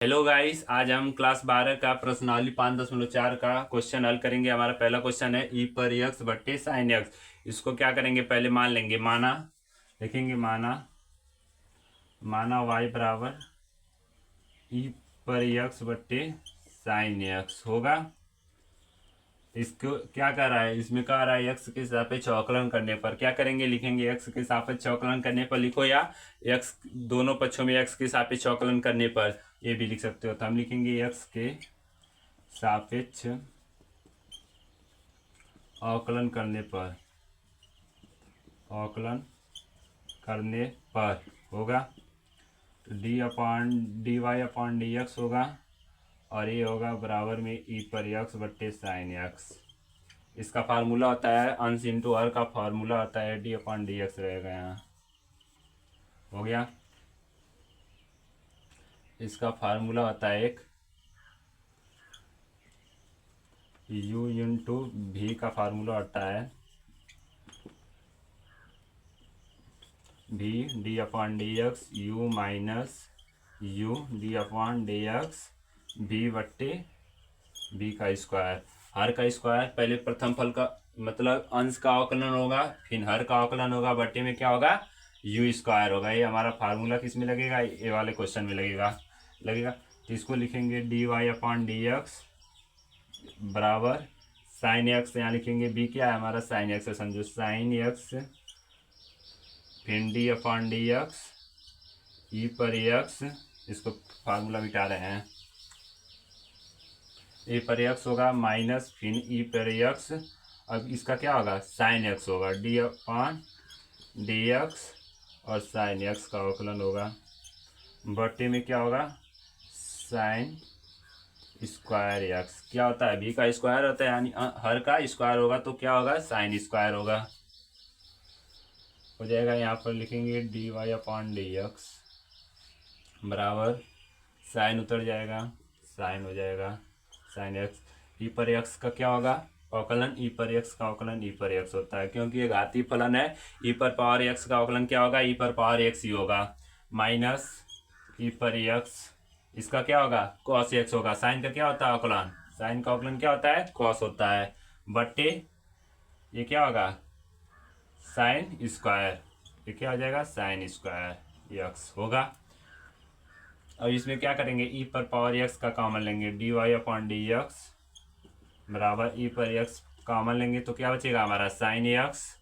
Hello guys, आज हम class 12 का प्रश्नावली 5.4 का क्वेश्चन हल करेंगे। हमारा पहला क्वेश्चन है ई पर यक्स बट्टे साइन यक्स। इसको क्या करेंगे, पहले मान लेंगे। माना लिखेंगे, माना माना वाई बराबर ई पर यक्स बट्टे साइन यक्स होगा। इसको क्या कर रहा है, इसमें कह रहा है एक्स के सापेक्ष अवकलन करने पर क्या करेंगे, लिखेंगे एक्स के सापेक्ष अवकलन करने पर लिखो, या एक्स दोनों पक्षों में एक्स के सापेक्ष अवकलन करने पर ये भी लिख सकते हो। तो हम लिखेंगे एक्स के सापेक्ष अवकलन करने पर, अवकलन करने पर होगा तो dy/dx होगा, और ये होगा बराबर में ई पर यक्स बट्टे साइन यक्स। इसका फार्मूला होता है अंश इंटू हर का फार्मूला होता है d/dx रहेगा यहाँ। हो गया, इसका फार्मूला होता है एक u इंटू भी का फार्मूला होता है भी d/dx u minus u d/dx भी बट्टे बी का स्क्वायर। हर का स्क्वायर पहले प्रथम फल का मतलब अंश का अवकलन होगा, फिर हर का अवकलन होगा, बट्टे में क्या होगा, यू स्क्वायर होगा। ये हमारा फार्मूला किस में लगेगा, ये वाले क्वेश्चन में लगेगा। तो इसको लिखेंगे dy/dx बराबर साइन एक्स, यहाँ लिखेंगे बी क्या है हमारा, साइन एक्स है, समझो साइन एक्स, फिर d/dx ई पर एक्स, इसको फार्मूला मिटा रहे हैं, ए पर एक्स होगा माइनस फिर ई पर एक्स। अब इसका क्या होगा, साइन एक्स होगा, d/dx और साइन एक्स का अवकलन होगा, बट्टे में क्या होगा, साइन स्क्वायर एक्स। क्या होता है, भी का स्क्वायर होता है, यानी हर का स्क्वायर होगा तो क्या होगा, साइन स्क्वायर होगा। हो जाएगा, यहाँ पर लिखेंगे dy/dx बराबर साइन उतर जाएगा, साइन हो जाएगा साइन एक्स। ई पर एक्स का क्या होगा, अवकलन, ई पर एक्स का अवकलन ई पर एक्स होता है, क्योंकि ये घातीय फलन है। ई पर पावर एक्स का अवकलन क्या होगा, ई पर पावर एक्स ही होगा, माइनस ई पर एक्स, इसका क्या होगा, कॉस एक्स होगा। साइन का क्या होता है अवकलन, साइन का अवकलन क्या होता है, कॉस होता है, बट्टे ये क्या होगा, साइन स्क्वायर। ये क्या हो जाएगा, साइन स्क्वायर एक्स होगा। अब इसमें क्या करेंगे, ई पर पावर एक्स का कॉमन लेंगे, dy/dx बराबर ई पर एक्स कॉमन लेंगे तो क्या बचेगा हमारा, sine x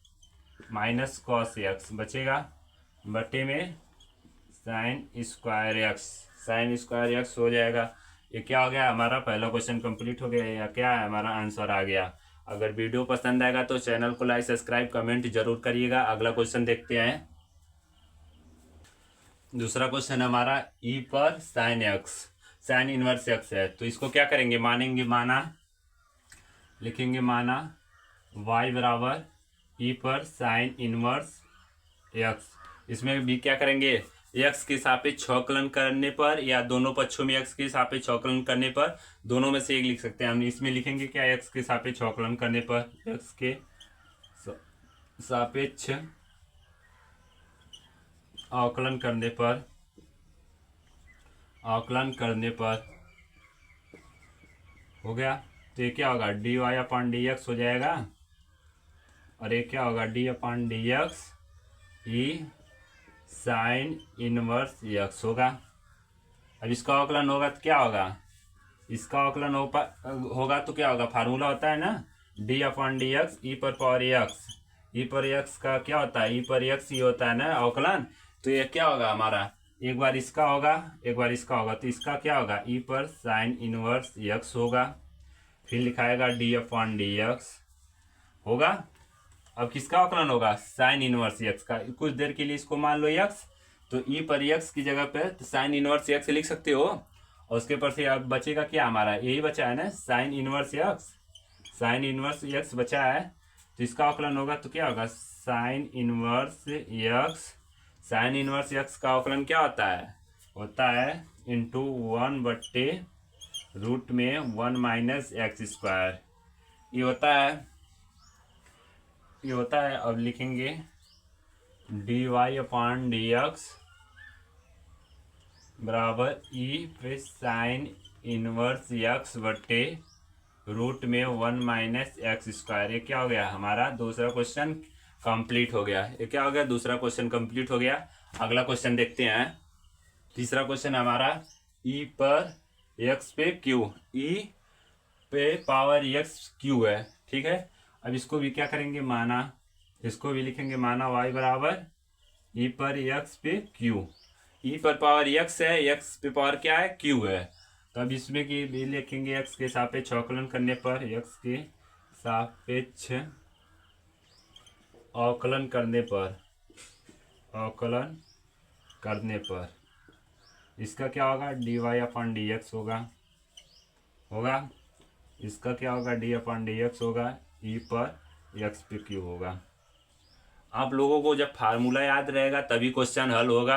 minus cos x बचेगा, बटे में sine square x, sine square x हो जाएगा। ये क्या हो गया, हमारा पहला क्वेश्चन कंप्लीट हो गया, या क्या है हमारा आंसर आ गया। अगर वीडियो पसंद आएगा तो चैनल को लाइक सब्सक्राइब कमेंट जरूर करिएगा। अगला क्वेश्चन देखते हैं। दूसरा क्वेश्चन हमारा ई पर sine x, sine inverse x है, तो इसको क्या करेंगे, मानेंगे, माना लिखेंगे, माना y बराबर ई पर साइन इनवर्स एक्स। इसमें भी क्या करेंगे, एक्स के सापेक्ष अवकलन करने पर या दोनों पक्षों में एक्स के सापेक्ष अवकलन करने पर, दोनों में से एक लिख सकते हैं हम। इसमें लिखेंगे क्या, एक्स के सापेक्ष अवकलन करने पर, एक्स के सापेक्ष अवकलन करने पर, अवकलन करने पर हो गया। तो ये क्या होगा, dy/dx हो जाएगा, और ये क्या होगा, d/dx ई साइन इनवर्स एक्स होगा। अब इसका अवकलन होगा तो क्या होगा, इसका अवकलन होगा तो क्या होगा, फार्मूला होता है ना, d/dx ई पर पावर एक्स, ई पर एक्स का क्या होता है, ई पर एक्स ही होता है ना अवकलन। तो ये क्या होगा हमारा, एक बार इसका होगा एक बार इसका होगा, तो इसका क्या होगा, ई पर साइन इनवर्स एक्स होगा, फिर लिखाएगा d/dx होगा। अब किसका अवकलन होगा, साइन इनवर्स एक्स का। कुछ देर के लिए इसको मान लो एक्स, तो ई पर एक्स की जगह पे तो साइन इनवर्स एक्स लिख सकते हो, और उसके पर से अब बचेगा क्या हमारा, यही बचा है ना, sine inverse x, sine inverse x बचा है। तो इसका अवकलन होगा तो क्या होगा, sine inverse x, sine inverse x का अवकलन क्या होता है इंटू 1/रूट में 1 माइनस एक्स स्क्वायर, ये होता है। अब लिखेंगे dy/dx बराबर ई पे साइन इनवर्स यक्स बटे रूट में 1 माइनस एक्स स्क्वायर। ये क्या हो गया हमारा दूसरा क्वेश्चन कंप्लीट हो गया। ये क्या हो गया दूसरा क्वेश्चन कंप्लीट हो गया। अगला क्वेश्चन देखते हैं। तीसरा क्वेश्चन हमारा ई पर एक्स पे क्यू, ई पे पावर एक्स क्यू है, ठीक है। अब इसको भी क्या करेंगे माना, इसको भी लिखेंगे माना वाई बराबर ई पर एक्स पे क्यू। ई पर पावर एक्स है, एक्स पे पावर क्या है क्यू है। तो अब इसमें कि भी लिखेंगे एक्स के सापेक्ष अवकलन करने पर, एक्स के सापेक्ष अवकलन करने पर, अवकलन करने पर इसका क्या होगा D Y upon D X होगा। इसका क्या होगा डी अपॉन डी एक्स होगा, ई पर एक्स पे क्यू होगा। आप लोगों को जब फार्मूला याद रहेगा तभी क्वेश्चन हल होगा।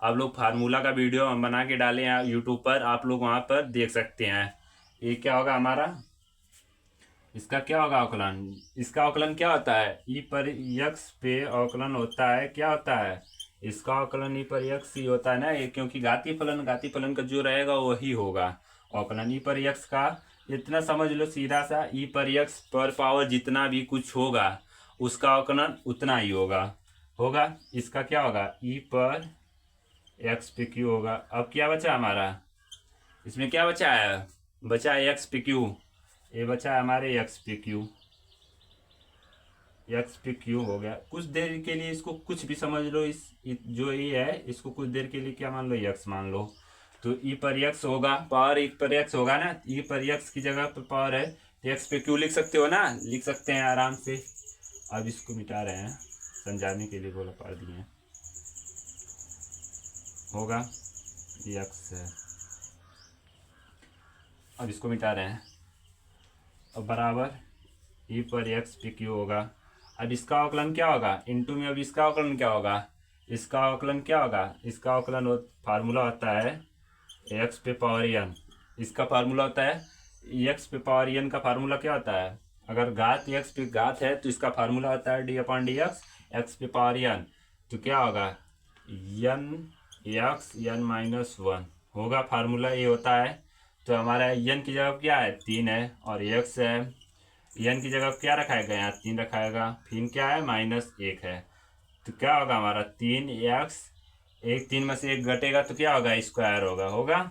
आप लोग फार्मूला का वीडियो हम बना के डाले हैं यूट्यूब पर, आप लोग वहाँ पर देख सकते हैं। ये क्या होगा हमारा, इसका क्या होगा अवकलन, इसका अवकलन क्या होता है ई पर यक्स पे अवकलन होता है, क्या होता है इसका अवकलन ई पर यक्स ही होता है ना ये, क्योंकि घातीय फलन का जो रहेगा वही होगा अवकलन ई पर यक्स का। इतना समझ लो सीधा सा, ई पर यक्स पर पावर जितना भी कुछ होगा उसका अवकलन उतना ही होगा। इसका क्या होगा ई पर एक्स पे क्यू होगा। अब क्या बचा हमारा, इसमें क्या बचा है, बचा है एक्स पे क्यू, ये बचा है हमारे एक्स पे क्यू, एक्स पे क्यू हो गया। कुछ देर के लिए इसको कुछ भी समझ लो, जो ये है इसको कुछ देर के लिए क्या मान लो एक्स मान लो। तो ई पर एक्स होगा, पावर ई पर एक्स होगा ना, ई पर एक्स की जगह पर पावर है तो एक्स पे क्यू लिख सकते हो ना, लिख सकते हैं आराम से। अब इसको मिटा रहे हैं समझाने के लिए, बोला पढ़ दिए होगा एक्स है। अब इसको मिटा रहे हैं, अब बराबर ई पर एक्स पे क्यू होगा। अब इसका अवकलन क्या होगा इनटू में, अब इसका अवकलन क्या होगा, इसका अवकलन क्या होगा, इसका अवकलन फार्मूला होता है एक्स पे पावर एन। इसका फार्मूला होता है एक्स पे पावर एन का फार्मूला क्या होता है, अगर घात एक्स पे घात है तो इसका फार्मूला होता है D upon D X, X पे पावर एन। तो क्या होगा N X N minus one होगा, फार्मूला ये होता है। तो हमारा एन की जगह क्या है 3 है और एक्स है, एन की जगह क्या रखाएगा यहाँ 3 रखाएगा, फिर क्या है -1 है। तो क्या होगा हमारा 3x, एक 3 में से 1 घटेगा तो क्या होगा स्क्वायर होगा।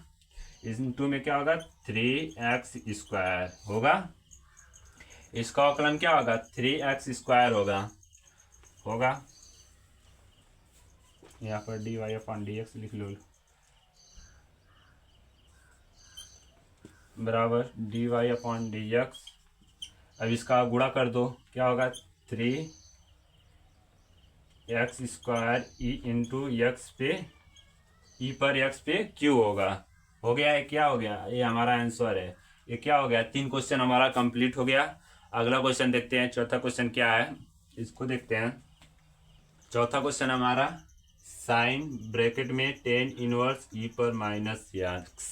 इस 2 में क्या होगा 3x स्क्वायर होगा। इसका अवकलन क्या होगा 3x स्क्वायर होगा। यहाँ पर D Y upon D X लिख लो, बराबर D Y upon D X. अब इसका गुणा कर दो, क्या होगा 3x square E into x पे, ई पर एक्स पे क्यू होगा। हो गया है, क्या हो गया ये हमारा आंसर है। ये क्या हो गया 3 क्वेश्चन हमारा कंप्लीट हो गया। अगला क्वेश्चन देखते हैं, चौथा क्वेश्चन क्या है इसको देखते हैं। चौथा क्वेश्चन हमारा साइन ब्रैकेट में टेन इनवर्स ई पर माइनस एक्स।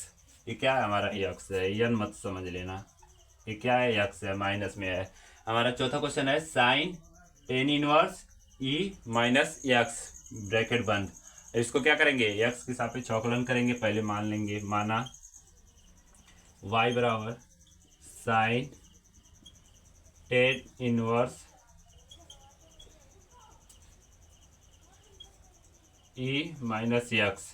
ये क्या है हमारा एक्स है, यन मत समझ लेना, ये क्या है एक्स है माइनस में है। हमारा चौथा क्वेश्चन है sine tan inverse E minus X bracket बंद। इसको क्या करेंगे एक्स के सापेक्ष अवकलन करेंगे। पहले मान लेंगे माना y बराबर sine tan inverse E minus X.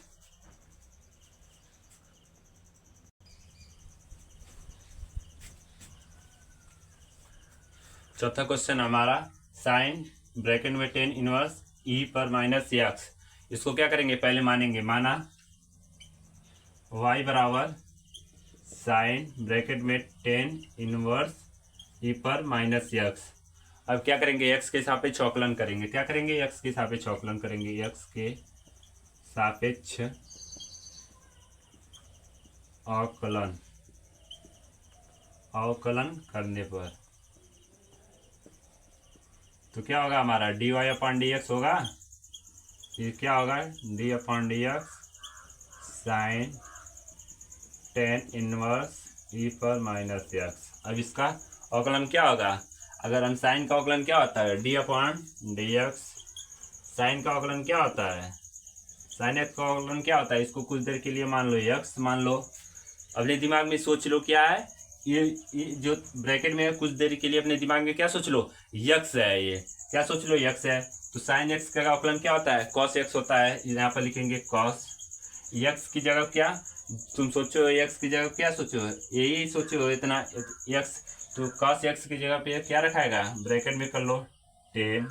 चौथा क्वेश्चन हमारा साइन ब्रैकेट में टेन इनवर्स ई पर माइनस एक्स। इसको क्या करेंगे पहले मानेंगे माना y बराबर साइन ब्रैकेट में टेन इनवर्स ई पर माइनस एक्स। अब क्या करेंगे x के सापेक्ष अवकलन करेंगे। क्या करेंगे x के सापेक्ष अवकलन करेंगे, x के सापेक्ष अवकलन करने पर तो क्या होगा हमारा D Y upon D X होगा। ये क्या होगा D upon D X sine tan inverse E पर माइनस एक्स। अब इसका अवकलन क्या होगा, अगर हम साइन का अवकलन क्या होता है D upon D X, sine का अवकलन क्या होता है साइन एक्स का अवकलन क्या होता है, इसको कुछ देर के लिए मान लो एक्स मान लो। अपने दिमाग में सोच लो क्या है ये जो ब्रैकेट में है, कुछ देर के लिए अपने दिमाग में क्या सोच लो, यक्स है, ये क्या सोच लो यक्स है। तो साइन एक्स का अवकलन क्या होता है, कॉस एक्स होता है। यहाँ पर लिखेंगे कॉस एक्स की जगह क्या, तुम सोचो एक्स की जगह क्या सोचो, यही सोचो इतना एक्स, तो कॉस एक्स की जगह पे क्या रखाएगा, ब्रैकेट में कर लो टेन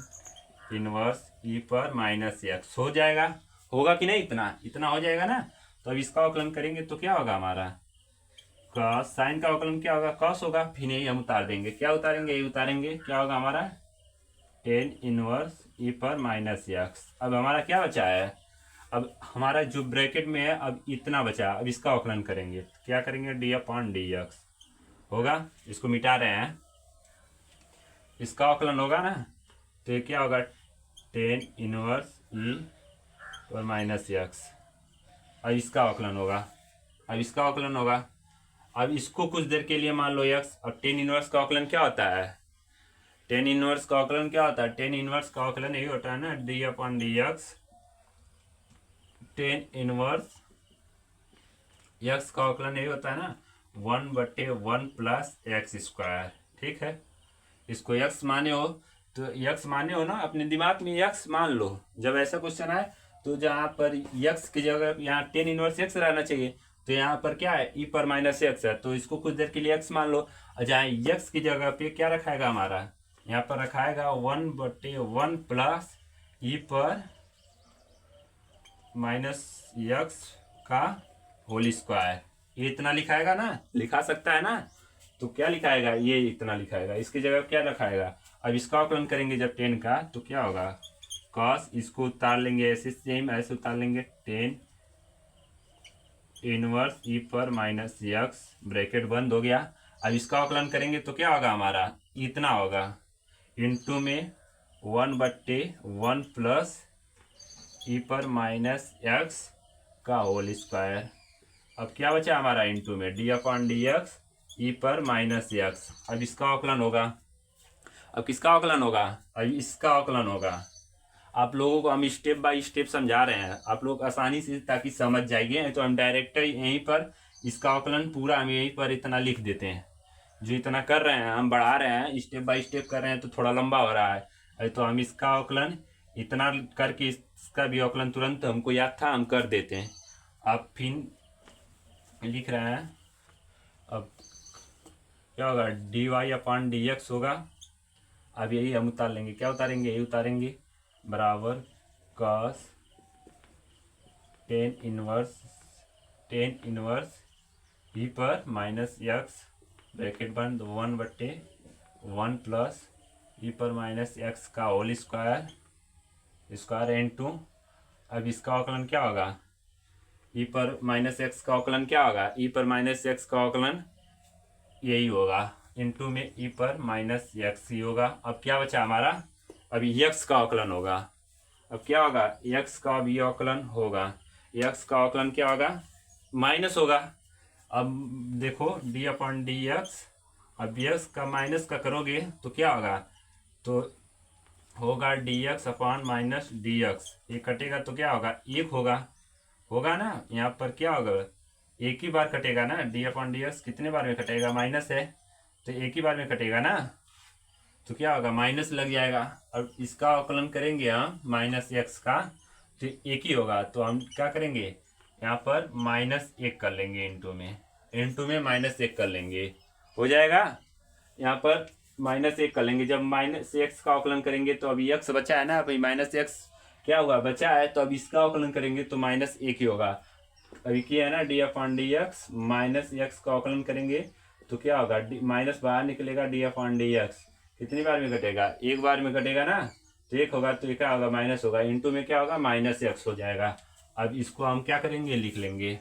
इनवर्स ई पर माइनस एक्स हो जाएगा। होगा कि नहीं, इतना इतना हो जाएगा ना। तो अब इसका अवकलन करेंगे तो क्या होगा हमारा, कॉस साइन का अवकलन क्या होगा, कॉस होगा। फिर यही हम उतार देंगे, क्या उतारेंगे, यही उतारेंगे, क्या होगा हमारा टेन इनवर्स ई पर माइनस एक्स। अब हमारा क्या बचा है, अब हमारा जो ब्रैकेट में है अब इतना बचा, अब इसका अवकलन करेंगे तो क्या करेंगे, डी अपॉन डी एक्स होगा। इसको मिटा रहे हैं, इसका अवकलन होगा ना, तो ये क्या होगा टेन इनवर्स ई पर माइनस एक्स। अब इसका अवकलन होगा, अब इसका अवकलन होगा। अब इसको कुछ देर के लिए मान लो एक्स। अब टेन इनवर्स का अवकलन क्या होता है, टेन इनवर्स का अवकलन क्या होता है, टेन इनवर्स का अवकलन यही होता है ना, D upon D x. Tan inverse x का अवकलन यही होता है ना, 1/1 प्लस एक्स स्क्वायर। ठीक है, इसको एक्स माने हो तो एक्स माने हो ना, अपने दिमाग में एक्स मान लो। जब ऐसा क्वेश्चन आए तो जहाँ पर एक्स की जगह यहाँ टेन इनवर्स एक्स रहना चाहिए, तो यहाँ पर क्या है ई पर माइनस एक्स है, तो इसको कुछ देर के लिए एक्स मान लो। और जहाँ एक्स की जगह पे क्या रखाएगा हमारा, यहाँ पर रखाएगा 1/1 प्लस ई पर माइनस एक्स का होल स्क्वायर। ये इतना लिखाएगा ना, लिखा सकता है ना, तो क्या लिखाएगा, ये इतना लिखाएगा, इसकी जगह क्या रखाएगा। अब इसका अवकलन करेंगे जब टेन का तो क्या होगा, कॉस इसको उतार लेंगे ऐसे, सेम ऐसे उतार लेंगे, टेन इनवर्स ई पर माइनस एक्स, ब्रैकेट बंद हो गया। अब इसका अवकलन करेंगे तो क्या होगा हमारा, इतना होगा इंटू में 1/1 प्लस ई पर माइनस एक्स का होल स्क्वायर। अब क्या बचा हमारा इंटू में डी अपॉन डी एक्स ई पर माइनस एक्स। अब इसका अवकलन होगा, अब किसका अवकलन होगा, अब इसका अवकलन होगा। आप लोगों को हम स्टेप बाय स्टेप समझा रहे हैं, आप लोग आसानी से ताकि समझ जाएंगे, तो हम डायरेक्ट यहीं पर इसका अवकलन पूरा हम यहीं पर इतना लिख देते हैं। जो इतना कर रहे हैं हम बढ़ा रहे हैं, स्टेप बाय स्टेप कर रहे हैं तो थोड़ा लंबा हो रहा है, तो हम इसका अवकलन इतना करके इसका भी अवकलन तुरंत हमको याद था, हम कर देते हैं। आप फिर लिख रहे हैं, अब क्या होगा D Y upon D X होगा। अब यही हम उतार लेंगे, क्या उतारेंगे, यही उतारेंगे, बराबर कॉस टेन इनवर्स ई पर माइनस एक्स, ब्रैकेट बंद 1/1 प्लस ई पर माइनस एक्स का होल स्क्वायर इनटू। अब इसका अवकलन क्या होगा, ई पर माइनस एक्स का अवकलन क्या होगा, ई पर माइनस एक्स का अवकलन यही होगा, इनटू में ई पर माइनस एक्स ही होगा। अब क्या बचा हमारा, अभी एक्स का अवकलन होगा। अब क्या होगा, एक्स का भी अवकलन होगा, एक्स का अवकलन क्या होगा, माइनस होगा। अब देखो डी अपॉन डी एक्स, अब एक्स का माइनस का करोगे तो क्या होगा, तो होगा D x upon minus D x. ये कटेगा तो क्या होगा, एक होगा ना, यहाँ पर क्या होगा, एक ही बार कटेगा ना, डी अपॉन डी एक्स कितने बार में कटेगा, माइनस है तो एक ही बार में कटेगा ना, तो क्या होगा माइनस लग जाएगा। अब इसका अवकलन करेंगे हम माइनस एक्स का, तो एक ही होगा, तो हम क्या करेंगे यहाँ पर -1 कर लेंगे, इंटू में -1 कर लेंगे, हो जाएगा। यहाँ पर -1 कर लेंगे, जब -x का अवकलन करेंगे तो अभी x बचा है ना, अभी -x क्या हुआ बचा है, तो अब इसका अवकलन करेंगे तो -1 ही होगा। अभी क्या है ना D upon D x, -x का अवकलन करेंगे तो क्या होगा, माइनस बाहर निकलेगा, डी अपॉन डी एक्स कितनी बार में कटेगा, एक बार में कटेगा ना, तो एक होगा तो क्या होगा माइनस होगा, इंटू में क्या होगा -x हो जाएगा। अब इसको हम क्या करेंगे, लिख लेंगे,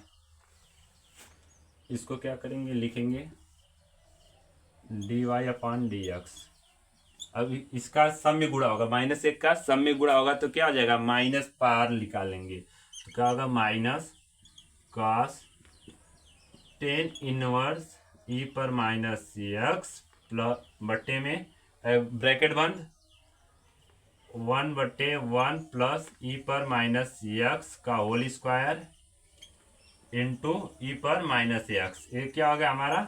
इसको क्या करेंगे लिखेंगे D Y upon D X. अब इसका सम में गुणा होगा, -1 का सम में गुणा होगा तो क्या हो जाएगा, माइनस पार निकालेंगे तो क्या होगा minus cos tan inverse E पर माइनस एक्स प्लस बट्टे में ब्रैकेट बंद 1/1 प्लस ई पर माइनस एक्स का होल स्क्वायर इंटू ई पर माइनस एक्स। ये क्या हो गया हमारा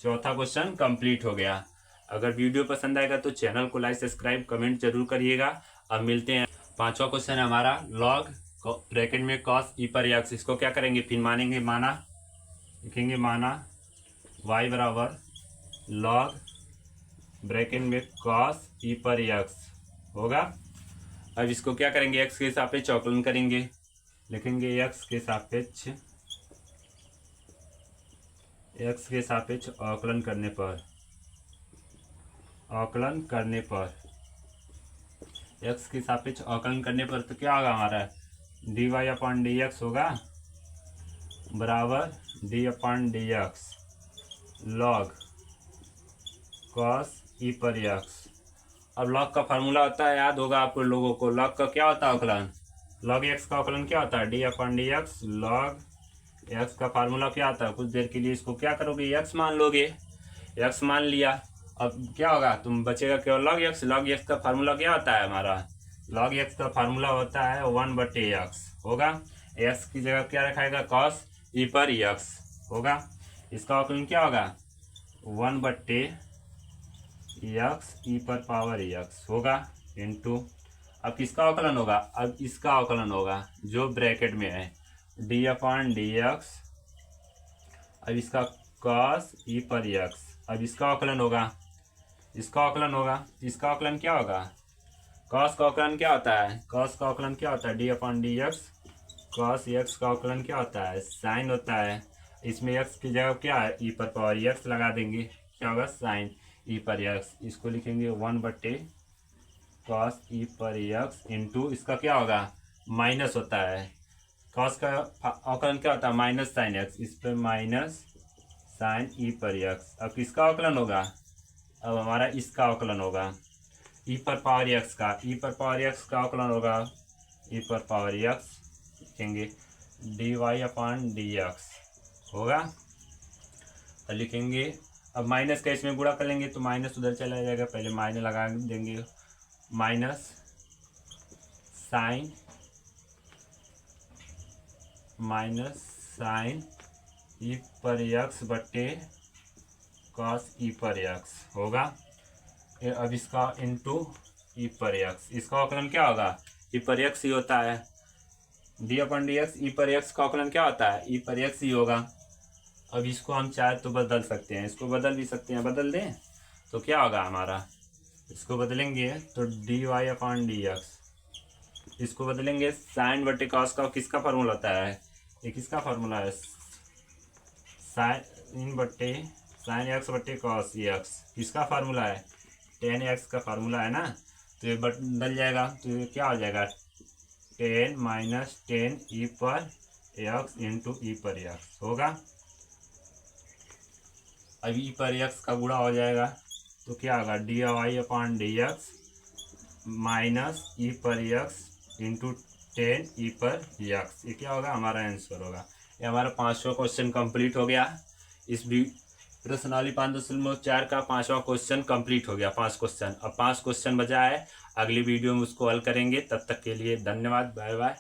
चौथा क्वेश्चन कंप्लीट हो गया। अगर वीडियो पसंद आएगा तो चैनल को लाइक सब्सक्राइब कमेंट जरूर करिएगा। अब मिलते हैं। पांचवा क्वेश्चन है हमारा लॉग ब्रैकेट में कॉस ई पर एक्स। इसको क्या करेंगे फिर मानेंगे माना, लिखेंगे माना y बराबर लॉग ब्रैकेट में कॉस ई पर एक्स होगा। अब इसको क्या करेंगे x के सापेक्ष अवकलन करेंगे, लिखेंगे x के सापेक्ष अवकलन करने पर x के सापेक्ष अवकलन करने पर तो क्या होगा हमारा dy/dx होगा बराबर d/dx लॉग कॉस ई पर एक्स। अब लॉग का फार्मूला होता है, याद होगा आप लोगों को, लॉग का क्या होता है अवकलन, लॉग एक्स का अवकलन क्या होता है d/dx लॉग एक्स का फार्मूला क्या आता है। कुछ देर के लिए इसको क्या करोगे एक्स मान लोगे, एक्स मान लिया। अब क्या होगा तुम बचेगा केवल लॉग एक्स। लॉग एक्स का फार्मूला क्या होता है हमारा, लॉग एक्स का फार्मूला होता है 1/x होगा। एक्स की जगह क्या रखाएगा कॉस ई पर एक्स होगा। इसका अवकलन क्या होगा 1/x ई पर पावर एक्स होगा इंटू। अब किसका अवकलन होगा, अब इसका अवकलन होगा जो ब्रैकेट में है d/dx। अब इसका cos ई पर x। अब इसका अवकलन होगा, इसका अवकलन क्या होगा, cos का अवकलन क्या होता है, cos का अवकलन क्या होता है d/dx। cos x का अवकलन क्या होता है साइन होता है। इसमें x की जगह क्या है ई पर पावर x लगा देंगे, क्या होगा साइन ई पर x। इसको लिखेंगे 1/cos ई पर x इंटू इसका क्या होगा माइनस होता है, cos का अवकलन क्या होता है माइनस साइन एक्स, इस पर माइनस साइन ई पर एक्स। अब किसका अवकलन होगा, अब हमारा इसका अवकलन होगा ई पर पावर एक्स का, ई पर पावर एक्स का अवकलन होगा ई पर पावर एक्स, लिखेंगे dy/dx होगा। और लिखेंगे अब माइनस का इसमें गुणा कर लेंगे तो माइनस उधर चला जाएगा, पहले माइनस लगा देंगे माइनस साइन ई पर एक्स बटे कॉस ई पर एक्स होगा। अब इसका इंटू ई पर एक्स, इसका अवकलन क्या होगा ई पर एक्स ही होता है। d/dx ई पर एक्स का अवकलन क्या होता है ई पर एक्स ही होगा। अब इसको हम चाहे तो बदल सकते हैं, इसको बदल भी सकते हैं, बदल दें तो क्या होगा हमारा, इसको बदलेंगे तो dy/dx, इसको बदलेंगे साइन बटे कॉस का किसका फार्मूला होता है, ये किसका फार्मूला है साइन एक्स बटे कॉस एक्स, किसका फार्मूला है tan x का फार्मूला है ना। तो ये बदल जाएगा तो ये क्या हो जाएगा 10 माइनस 10 ई पर एक्स इंटू ई पर एक्स होगा। अब ई पर एक्स का गुणा हो जाएगा तो क्या होगा dy/dx माइनस ई पर एक्स इंटू 10 ई पर एक्स। ये क्या होगा हमारा आंसर होगा। ये हमारा 5वां क्वेश्चन कंप्लीट हो गया। इस भी प्रश्नावली 5.4 का 5वां क्वेश्चन कंप्लीट हो गया। 5 क्वेश्चन, अब 5 क्वेश्चन बचा है, अगली वीडियो में उसको हल करेंगे। तब तक के लिए धन्यवाद, बाय बाय।